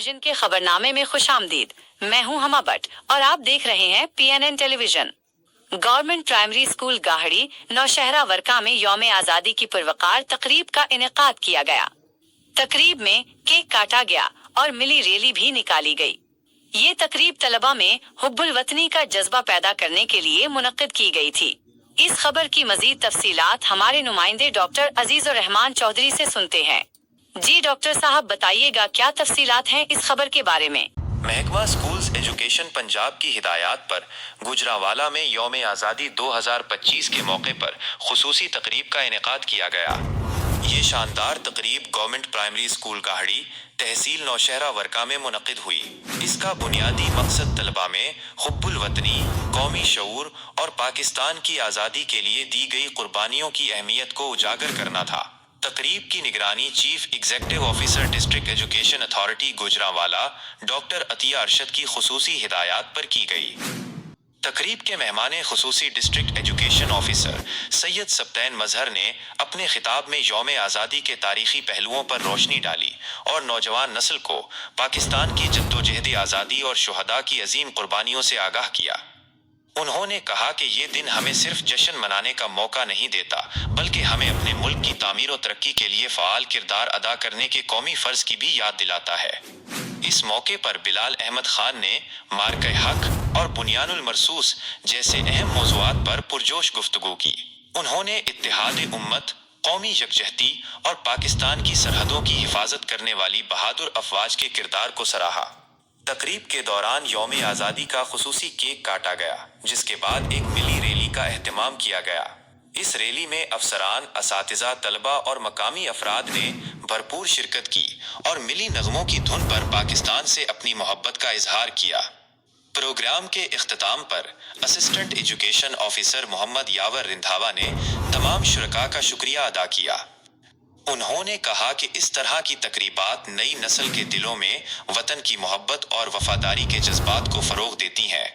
Television के खबरनामे में खुशामदीद। मैं हूं हमा बट और आप देख रहे हैं PNN television. Government primary school Gahri Nowshera Virkan में यौम आज़ादी की पुरवकार तकरीब का इनेकाद किया गया। तकरीब में केक काटा गया और मिली रैली भी निकाली गई। ये तकरीब तलबा में हुब्बुल वतनी का जज्बा पैदा करने के लिए मुनक्किद की गई थी। इस खबर की मजीद तफसीलात हमारे नुमाइंदे डॉक्टर अजीजुर रहमान चौधरी से सुनते हैं। जी डॉक्टर साहब, बताइएगा क्या तफसीलात हैं इस खबर के बारे में। महकमा स्कूल्स एजुकेशन पंजाब की हिदायत पर गुजरांवाला में यौम आज़ादी 2025 के मौके पर खुसूसी तकरीब का इनेकाद किया गया। ये शानदार तकरीब गवर्नमेंट प्राइमरी स्कूल गाहड़ी तहसील नौशहरा वर्का में मुनक्किद हुई। इसका बुनियादी मकसद तलबा में हुब्बुल वतनी, कौमी शऊर और पाकिस्तान की आज़ादी के लिए दी गई कुर्बानियों की अहमियत को उजागर करना था। तकरीब की निगरानी chief executive officer district education authority Gujranwala doctor Atiya Arshad की खुसूसी हिदायत पर की गई। तकरीब के मेहमान खुसूसी district education officer Syed Sibtain Mazhar ने अपने खिताब में यौम आज़ादी के तारीखी पहलुओं पर रोशनी डाली और नौजवान नस्ल को पाकिस्तान की जद्दोजहद आज़ादी और शुहदा की अजीम कुर्बानियों से आगाह किया। उन्होंने कहा कि ये दिन हमें सिर्फ जश्न मनाने का मौका नहीं देता, बल्कि हमें अपने मुल्क की तामीर और तरक्की के लिए फ़ाल किरदार अदा करने के कौमी फ़र्ज की भी याद दिलाता है। इस मौके पर बिलाल अहमद खान ने मार्के हक और बुनियानुल मरसूस जैसे अहम मौज़ूआत पर पुरजोश गुफ्तगू की। उन्होंने इत्तेहाद उम्मत, कौमी यकजहती और पाकिस्तान की सरहदों की हिफाजत करने वाली बहादुर अफवाज के किरदार को सराहा। तकरीब के दौरान यौम आज़ादी का खुसूसी केक काटा गया, जिसके बाद एक मिली रैली का एहतमाम किया गया। इस रैली में अफसरान, असातिज़ा, तलबा और मकामी अफराद ने भरपूर शिरकत की और मिली नगमों की धुन पर पाकिस्तान से अपनी मोहब्बत का इजहार किया। प्रोग्राम के इख्तिताम पर असिस्टेंट एजुकेशन ऑफिसर मोहम्मद यावर रिंधावा ने तमाम शुरका का शुक्रिया अदा किया। उन्होंने कहा कि इस तरह की तकरीबात नई नस्ल के दिलों में वतन की मोहब्बत और वफादारी के जज्बात को फ़रोग़ देती हैं।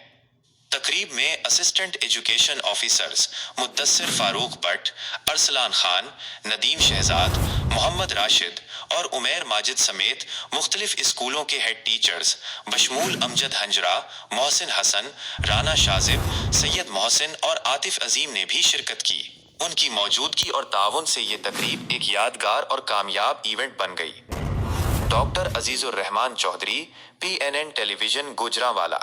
तकरीब में assistant education officers Mudassir Farooq Bhatt, Arsalan Khan, Nadeem Shahzad, Muhammad Rashid और उमैर माजिद समेत मुख्तलिफ स्कूलों के हेड टीचर्स बशमूल अमजद हंजरा, मोहसिन हसन, राना शाजिब, सैयद मोहसिन और आतिफ अजीम ने भी शिरकत की। उनकी मौजूदगी और ताउन से ये तकरीब एक यादगार और कामयाब इवेंट बन गई। Doctor Azizur Rahman Chaudhry, PNN television Gujranwala.